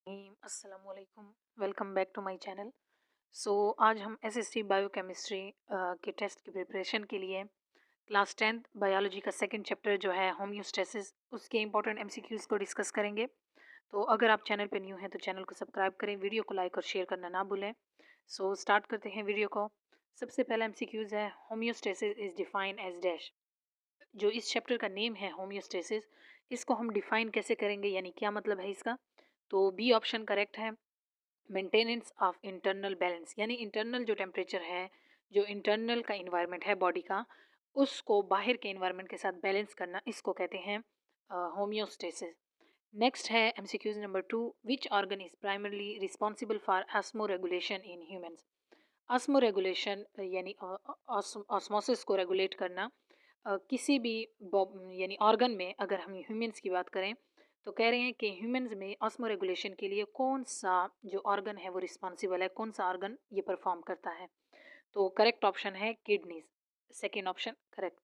अस्सलामुअलैकुम। Welcome back to my channel. आज हम एसएसटी बायोकेमिस्ट्री के टेस्ट की प्रिपरेशन के लिए क्लास 10th बायोलॉजी का सेकंड चैप्टर जो है होम्योस्टेसिस उसके इंपॉर्टेंट एमसीक्यूज़ को डिस्कस करेंगे। तो अगर आप चैनल पे न्यू हैं तो चैनल को सब्सक्राइब करें, वीडियो को लाइक और शेयर करना ना भूलें। स्टार्ट करते हैं वीडियो को। सबसे पहला एमसीक्यूज़ है homeostasis is defined as dash. जो इस चैप्टर का नेम है होम्योस्टेसिस, इसको हम डिफाइन कैसे करेंगे, यानी क्या मतलब है इसका। तो बी ऑप्शन करेक्ट है, मेंटेनेंस ऑफ इंटरनल बैलेंस, यानी इंटरनल जो टेम्परेचर है, जो इंटरनल का इन्वायरमेंट है बॉडी का, उसको बाहर के इन्वायरमेंट के साथ बैलेंस करना, इसको कहते हैं होम्योस्टेसिस। नेक्स्ट है MCQs number 2, which organ is primarily responsible for osmo regulation in humans. Osmo regulation यानी ऑस्मोसिस को रेगुलेट करना किसी भी यानी ऑर्गन में, अगर हम ह्यूमंस की बात करें तो कह रहे हैं कि ह्यूमंस में ऑस्मो रेगुलेशन के लिए कौन सा जो ऑर्गन है वो रिस्पॉन्सिबल है, कौन सा ऑर्गन ये परफॉर्म करता है। तो करेक्ट ऑप्शन है kidneys, second option correct.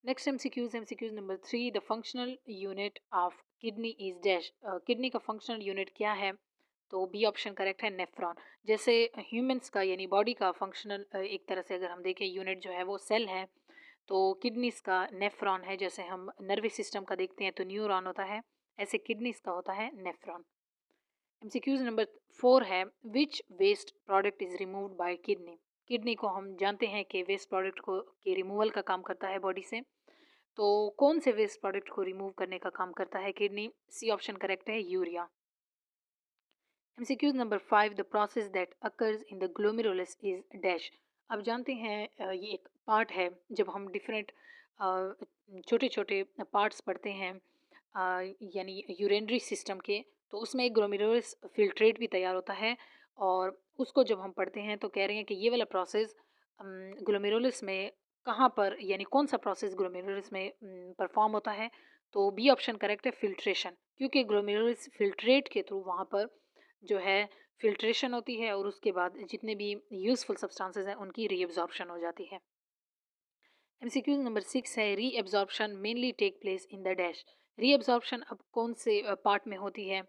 Next MCQs number 3, the functional unit of kidney is dash. Kidney का फंक्शनल यूनिट क्या है। तो बी ऑप्शन करेक्ट है, नेफ्रॉन। जैसे ह्यूमंस का यानी बॉडी का फंक्शनल एक तरह से अगर हम देखें यूनिट जो है वो सेल है, तो किडनीज का नेफ्रॉन है। जैसे हम नर्वस सिस्टम का देखते हैं तो न्यूरॉन होता है, ऐसे किडनीज का होता है नेफ्रॉन। एमसीक्यूज नंबर 4 है, which waste product is removed by kidney. Kidney को हम जानते हैं कि वेस्ट प्रोडक्ट को के रिमूवल का काम करता है बॉडी से। तो कौन से वेस्ट प्रोडक्ट को रिमूव करने का काम करता है किडनी। सी ऑप्शन करेक्ट है, urea. MCQs number 5, the process that occurs in the glomerulus is dash. अब जानते हैं ये एक पार्ट है, जब हम डिफरेंट छोटे छोटे पार्ट्स पढ़ते हैं यानी यूरेनरी सिस्टम के, तो उसमें एक ग्लोमेरुलस फिल्ट्रेट भी तैयार होता है। और उसको जब हम पढ़ते हैं तो कह रहे हैं कि ये वाला प्रोसेस ग्लोमेरुलस में कहाँ पर, यानी कौन सा प्रोसेस ग्लोमेरुलस में परफॉर्म होता है। तो बी ऑप्शन करेक्ट है, फिल्ट्रेशन, क्योंकि ग्लोमेरुलस फिल्ट्रेट के थ्रू वहाँ पर जो है फिल्ट्रेशन होती है और उसके बाद जितने भी यूजफुल सब्सटेंसेस हैं उनकी रीअब्जॉर्प्शन हो जाती है। एमसीक्यू नंबर 6 है, reabsorption mainly take place in the dash. Reabsorption अब कौन से पार्ट में होती है।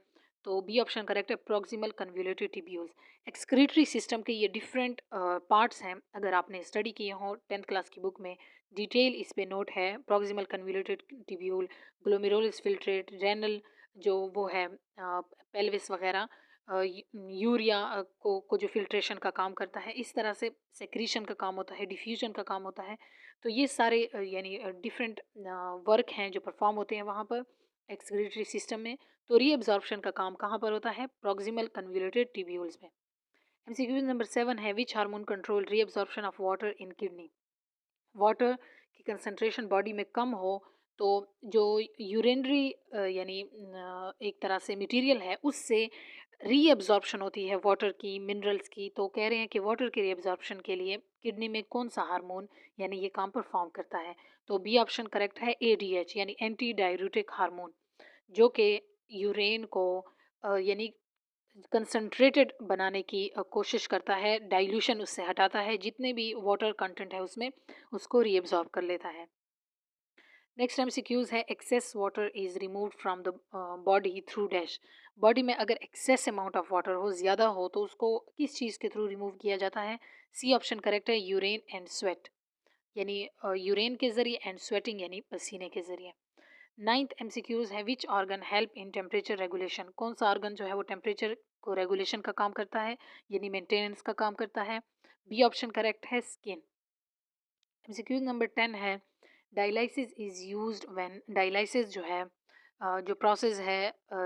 तो बी ऑप्शन करेक्ट है, proximal convolutive tubules. Excretory system के ये डिफरेंट पार्ट्स हैं, अगर आपने स्टडी किए हो 10th क्लास की बुक में डिटेल इस पे नोट है। Proximal convolutive tubule, glomerulus filtrate, renal जो वो है पेल्विस वगैरह, यूरिया को जो फिल्ट्रेशन का काम करता है, इस तरह से सेक्रीशन का काम होता है, डिफ्यूजन का काम होता है। तो ये सारे यानी डिफरेंट वर्क हैं जो परफॉर्म होते हैं वहाँ पर एक्सक्रीटरी सिस्टम में। तो रीअब्जॉर्प्शन का काम कहाँ पर होता है, प्रॉक्सिमल कन्वोल्यूटेड ट्यूब्यूल्स में। एमसीक्यू नंबर 7 है, which hormone control reabsorption of water in kidney. Water की कंसंट्रेशन बॉडी में कम हो तो जो यूरिनरी यानी एक तरह से मटेरियल है उससे रीअब्जॉर्प्शन होती है वाटर की, मिनरल्स की। तो कह रहे हैं कि वाटर के रीअब्जॉर्प्शन के लिए किडनी में कौन सा हार्मोन यानी ये काम परफॉर्म करता है। तो बी ऑप्शन करेक्ट है, एडीएच यानी एंटी डाययूरेटिक हार्मोन, जो कि यूरेन को यानी कंसंट्रेटेड बनाने की कोशिश करता है, डाइल्यूशन उससे हटाता है, जितने भी वाटर कंटेंट है उसमें उसको रीअब्जॉर्ब कर लेता है। नेक्स्ट एमसीक्यूज है, excess water is removed from the body through dash. Body में अगर एक्सेस अमाउंट ऑफ वाटर हो, ज़्यादा हो, तो उसको किस चीज़ के थ्रू रिमूव किया जाता है। सी ऑप्शन करेक्ट है, यूरेन एंड स्वेट, यानी यूरेन के ज़रिए एंड स्वेटिंग यानी पसीने के ज़रिए। नाइन्थ एमसीक्यूज है, which organ help in temperature regulation. कौन सा ऑर्गन जो है वो टेम्परेचर को रेगुलेशन का काम करता है, यानी मेंटेनेंस का काम करता है। बी ऑप्शन करेक्ट है, स्किन। एमसीक्यूज नंबर 10 है, dialysis is used when. Dialysis जो है जो प्रोसेस है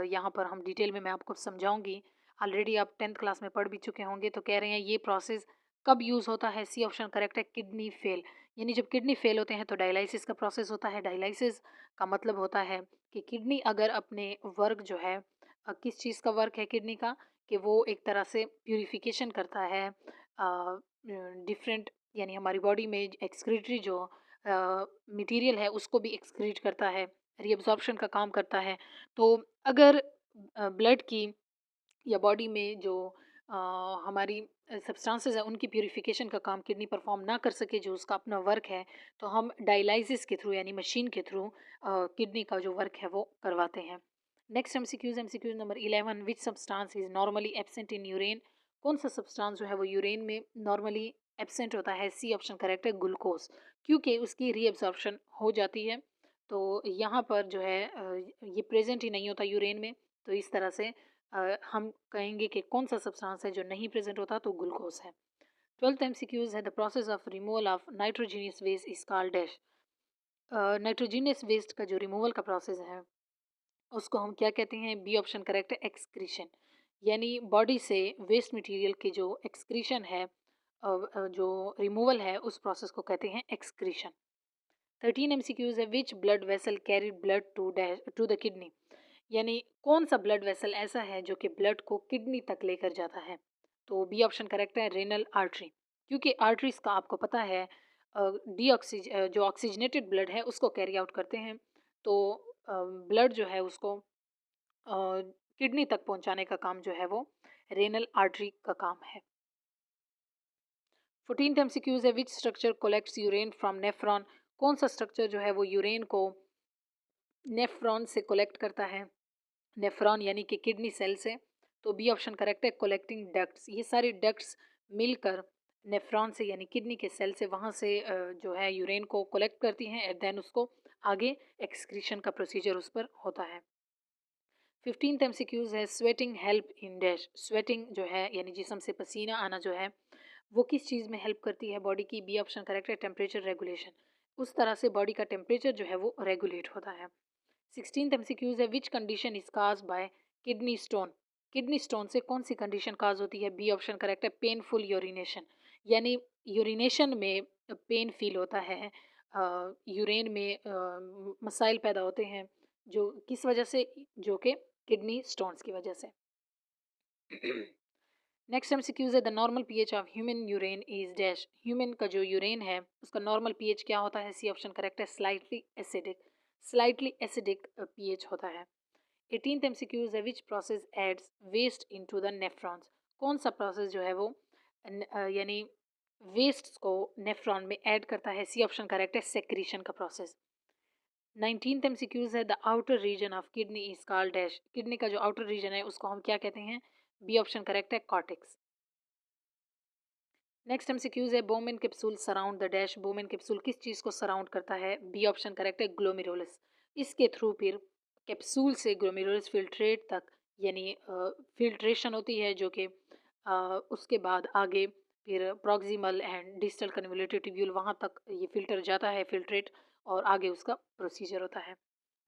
यहाँ पर हम डिटेल में मैं आपको समझाऊंगी। ऑलरेडी आप 10th क्लास में पढ़ भी चुके होंगे। तो कह रहे हैं ये प्रोसेस कब यूज़ होता है। सी ऑप्शन करेक्ट है, किडनी फेल, यानी जब किडनी फेल होते हैं तो डायलिसिस का प्रोसेस होता है। डायलिसिस का मतलब होता है कि किडनी अगर अपने वर्क जो है किस चीज़ का वर्क है किडनी का, कि वो एक तरह से प्यूरिफिकेशन करता है डिफरेंट, यानी हमारी बॉडी में एक्सक्रीटरी जो मटेरियल है उसको भी एक्सक्रीट करता है, रीअब्जॉर्प्शन का काम करता है। तो अगर ब्लड की या बॉडी में जो अ, हमारी सब्सटेंसेस है उनकी प्यूरिफिकेशन का काम किडनी परफॉर्म ना कर सके, जो उसका अपना वर्क है, तो हम डायलाइसिस के थ्रू यानी मशीन के थ्रू किडनी का जो वर्क है वो करवाते हैं। Next MCQs number 11, which substance is normally absent in urine? कौन सा सब्सटेंस जो है वो यूरेन में नॉर्मली एब्सेंट होता है? सी ऑप्शन करेक्ट है, ग्लूकोज, क्योंकि उसकी रीअब्जॉर्प्शन हो जाती है। तो यहाँ पर जो है ये प्रेजेंट ही नहीं होता यूरेन में, तो इस तरह से हम कहेंगे कि कौन सा सब्सटेंस है जो नहीं प्रेजेंट होता, तो ग्लूकोज है। 12th एमसीक्यूज है, the process of removal of nitrogenous waste is called dash. Nitrogenous waste का जो रिमूवल का प्रोसेस है उसको हम क्या कहते हैं? बी ऑप्शन करेक्ट है, एक्सक्रीशन। यानी बॉडी से वेस्ट मटेरियल की जो एक्सक्रीशन है, जो रिमूवल है, उस प्रोसेस को कहते हैं एक्सक्रीशन। 13 एमसीक्यूज है, which blood vessel carried blood to the kidney? यानी कौन सा ब्लड वेसल ऐसा है जो कि ब्लड को किडनी तक लेकर जाता है? तो बी ऑप्शन करेक्ट है, रेनल आर्टरी, क्योंकि आर्टरीज का आपको पता है जो ऑक्सीजनेटेड ब्लड है उसको कैरी आउट करते हैं। तो ब्लड जो है उसको किडनी तक पहुंचाने का काम जो है वो रेनल आर्टरी का काम है। 14th एमसीक्यूज है, which structure collects urine from nephron? कौन सा स्ट्रक्चर जो है वो यूरेन को नेफ्रॉन से कलेक्ट करता है? नेफ्रॉन यानी कि किडनी सेल से। तो बी ऑप्शन करेक्ट है, कलेक्टिंग डक्ट्स। ये सारे डक्ट्स मिलकर नेफ्रॉन से यानी किडनी के सेल से वहाँ से जो है यूरेन को कलेक्ट करती हैं, एंड देन उसको आगे एक्सक्रीशन का प्रोसीजर उस पर होता है। 15th एमसीक्यूज है, sweating help in dash? Sweating जो है यानी जिस्म से पसीना आना जो है वो किस चीज़ में हेल्प करती है बॉडी की? बी ऑप्शन करेक्ट है, टेम्परेचर रेगुलेशन। उस तरह से बॉडी का टेम्परेचर जो है वो रेगुलेट होता है। 16th एमसीक्यूज है, which condition is cause by kidney stone? Kidney stone से कौन सी कंडीशन काज होती है? बी ऑप्शन करेक्ट है, पेनफुल यूरिनेशन। यानी यूरिनेशन में पेन फील होता है, यूरेन में मसाइल पैदा होते हैं, जो किस वजह से? जो कि किडनी स्टोन्स की वजह से। नेक्स्ट एमसीक्यूज है, the normal pH of human यूरेन is dash? Human का जो यूरेन है उसका नॉर्मल पीएच क्या होता है? सी ऑप्शन करेक्ट है, slightly acidic. Slightly acidic pH होता है। 18th एमसीक्यूज है, which process adds waste into the nephrons? कौन सा प्रोसेस जो है वो यानी वेस्ट को नेफ्रॉन में ऐड करता है? सी ऑप्शन करेक्ट है, सेक्रीशन का प्रोसेस। 19th एमसीक्यूज है, the outer region of kidney is called dash? Kidney का जो आउटर रीजन है उसको हम क्या कहते हैं? बी ऑप्शन करेक्ट है, कॉर्टेक्स। नेक्स्ट एमसीक्यूज है, Bowman capsule surround the dash? Bowman capsule किस चीज़ को सराउंड करता है? बी ऑप्शन करेक्ट है, ग्लोमेरुलस। इसके थ्रू फिर कैप्सूल से ग्लोमेरुलस फिल्ट्रेट तक यानी फिल्ट्रेशन होती है, जो कि उसके बाद आगे फिर proximal and distal convoluted tubule वहाँ तक ये फिल्टर जाता है, फिल्ट्रेट, और आगे उसका प्रोसीजर होता है।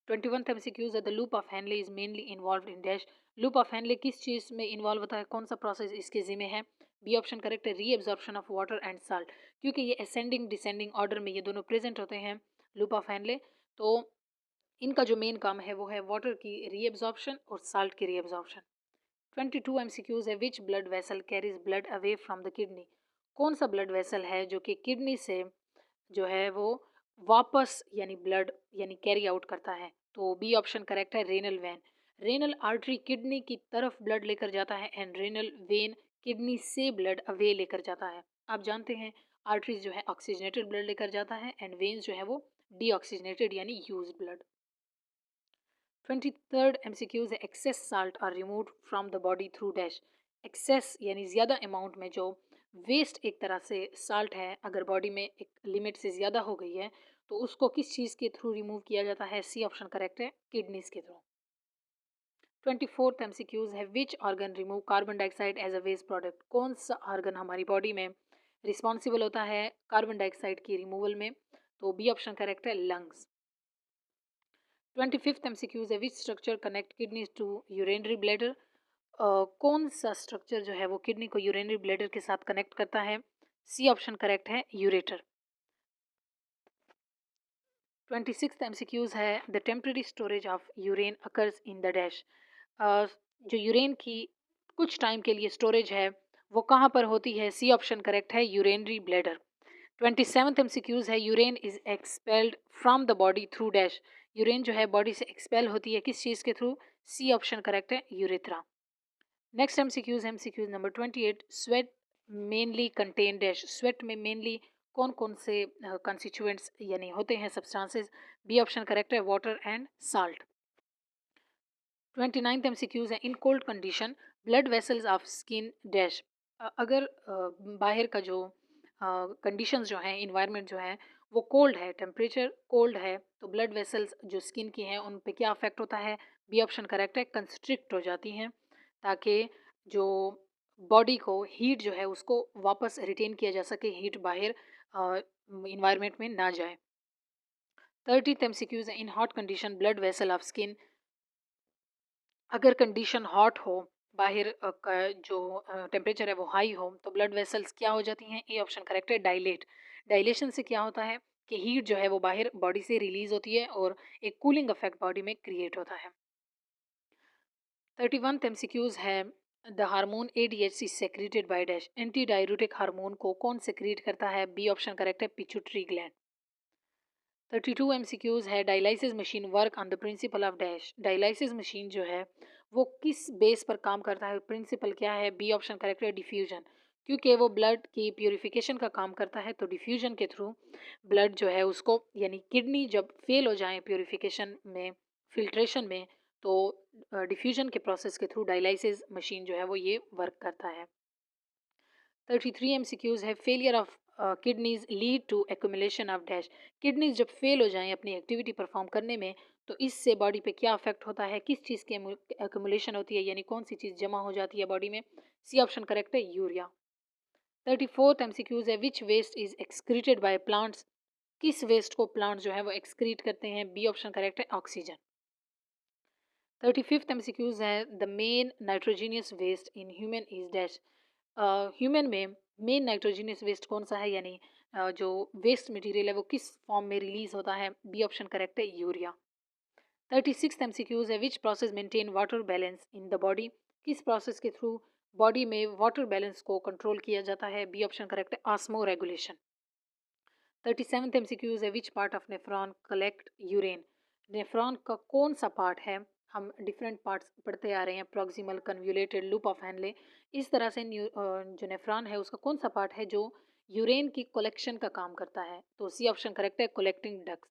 21th एमसीक्यूज है, the loop of Henle is mainly involve in dash? Loop of Henle किस चीज़ में इन्वॉल्व होता है? कौन सा प्रोसेस इसके जिम्मे है? बी ऑप्शन करेक्ट है, reabsorption of water and salt, क्योंकि ये असेंडिंग डिसेंडिंग ऑर्डर में ये दोनों प्रेजेंट होते हैं, लूप ऑफ हैनले। तो इनका जो मेन काम है वो है वाटर की रीअब्जॉर्प्शन और साल्ट की रीअब्जॉर्प्शन। 22 एमसीक्यूज है, which blood vessel carries blood away from the kidney? कौन सा ब्लड वेसल है जो कि किडनी से जो है वो वापस यानी ब्लड यानी कैरी आउट करता है? तो बी ऑप्शन करेक्ट है, renal vein. Renal artery kidney की तरफ ब्लड लेकर जाता है, एंड रेनल वेन किडनी से ब्लड अवे लेकर जाता है। आप जानते हैं आर्टरीज जो है ऑक्सीजनेटेड ब्लड लेकर जाता है, एंड वेन्स जो है वो डीऑक्सीजनेटेड यानी यूज ब्लड। 23rd एमसीक्यूज है, excess salt are removed from the body through dash? Excess यानी ज़्यादा अमाउंट में जो वेस्ट एक तरह से साल्ट है, अगर बॉडी में एक लिमिट से ज़्यादा हो गई है तो उसको किस चीज़ के थ्रू रिमूव किया जाता है? सी ऑप्शन करेक्ट है, किडनीज के थ्रू। 24th एमसीक्यूज है, which organ remove carbon dioxide as a waste product? कौन सा ऑर्गन हमारी बॉडी में रिस्पॉन्सिबल होता है कार्बन डाइऑक्साइड की रिमूवल में? तो बी ऑप्शन करेक्ट है, लंग्स। 25th एमसीक्यूज है, which structure connect kidneys to urinary bladder? कौन सा स्ट्रक्चर जो है वो किडनी को यूरिनरी ब्लैडर के साथ कनेक्ट करता है? सी ऑप्शन करेक्ट है, यूरेटर। 26th एमसीक्यूज है, the temporary storage of यूरेन occurs in the dash? जो यूरेन की कुछ टाइम के लिए स्टोरेज है वो कहाँ पर होती है? सी ऑप्शन करेक्ट है, यूरेनरी ब्लैडर। 27th एमसीक्यूज है, urine is expelled from the body through dash? Urine जो है बॉडी से एक्सपेल होती है किस चीज़ के थ्रू? सी ऑप्शन करेक्ट है, urethra. Next MCQs number 28, sweat mainly contain dash? Sweat में मेनली कौन कौन से कंस्टिट्यूएंट्स यानी होते हैं, सब्सटेंसेस? बी ऑप्शन करेक्ट है, water and salt. 29th MCQs है, in cold condition blood vessels of skin dash. अगर बाहर का जो कंडीशंस जो हैं, इन्वायरमेंट जो है वो कोल्ड है, टेम्परेचर कोल्ड है, तो ब्लड वेसल्स जो स्किन की हैं उन पे क्या अफेक्ट होता है? बी ऑप्शन करेक्ट है, कंस्ट्रिक्ट हो जाती हैं, ताकि जो बॉडी को हीट जो है उसको वापस रिटेन किया जा सके, हीट बाहर इन्वायरमेंट में ना जाए। 30th एमसीक्यूज है, in hot condition blood vessel of skin. अगर कंडीशन हॉट हो, बाहर का जो टेम्परेचर है वो हाई हो, तो ब्लड वेसल्स क्या हो जाती हैं? ए ऑप्शन करेक्ट है, डायलेट। डायलेशन से क्या होता है कि हीट जो है वो बाहर बॉडी से रिलीज होती है और एक कूलिंग इफेक्ट बॉडी में क्रिएट होता है। 31th एमसीक्यूज है, the hormone ADHC secreted by dash. Anti diuretic hormone को कौन सेक्रेट करता है? बी ऑप्शन करेक्ट है, पिट्यूटरी ग्लैंड। 32 एमसीक्यूज है, dialysis machine work on the principle of dash. Dialysis machine जो है वो किस बेस पर काम करता है? प्रिंसिपल क्या है? बी ऑप्शन करेक्ट है, डिफ्यूजन। क्योंकि वो ब्लड की प्योरिफिकेशन का काम करता है, तो डिफ्यूजन के थ्रू ब्लड जो है उसको, यानी किडनी जब फेल हो जाए प्योरिफिकेशन में, फिल्ट्रेशन में, तो डिफ्यूजन के प्रोसेस के थ्रू डायलिसिस मशीन जो है वो ये वर्क करता है। 33 एमसीक्यूज है, failure of kidneys lead to accumulation of dash. Kidneys जब फेल हो जाएं अपनी एक्टिविटी परफॉर्म करने में, तो इससे बॉडी पे क्या अफेक्ट होता है? किस चीज़ की एक्यूमुलेशन होती है, यानी कौन सी चीज़ जमा हो जाती है बॉडी में? सी ऑप्शन करेक्ट है, यूरिया। 34th एमसीक्यूज है, which waste is excreted by plants. किस वेस्ट को प्लांट जो है वो एक्सक्रीट करते हैं? बी ऑप्शन करेक्ट है, ऑक्सीजन। 35th एमसीक्यूज है, the main nitrogenous waste in human is dash. Human में मेन नाइट्रोजीनियस वेस्ट कौन सा है, यानी जो वेस्ट मटेरियल है वो किस फॉर्म में रिलीज होता है? बी ऑप्शन करेक्ट है, यूरिया। 36th एमसीक्यूज है, which process maintain water balance in the body. किस प्रोसेस के थ्रू बॉडी में वाटर बैलेंस को कंट्रोल किया जाता है? बी ऑप्शन करेक्ट है, ऑस्मो रेगुलेशन। 37th एमसीक्यूज है, which part of nephron collect यूरेन। Nephron का कौन सा पार्ट है? हम डिफरेंट पार्ट्स पढ़ते आ रहे हैं, प्रॉक्सिमल, कन्व्यूलेटेड, लूप ऑफ हैनले। इस तरह से जो नेफ्रॉन है उसका कौन सा पार्ट है जो यूरेन की कलेक्शन का काम करता है? तो सी ऑप्शन करेक्ट है, collecting ducts.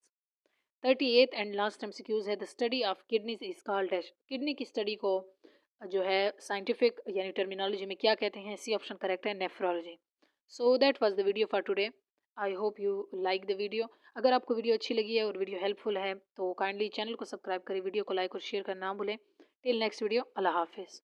38th and last MCQs है, the study of kidneys is called dash. Kidney की स्टडी को जो है साइंटिफिक यानी टर्मिनोलॉजी में क्या कहते हैं? सी ऑप्शन करेक्ट है, nephrology. So that was the video for today. I hope you like the video. अगर आपको वीडियो अच्छी लगी है और वीडियो हेल्पफुल है तो काइंडली चैनल को सब्सक्राइब करें, वीडियो को लाइक और शेयर करना ना भूलें। टिल नेक्स्ट वीडियो, अल्लाह हाफिज़।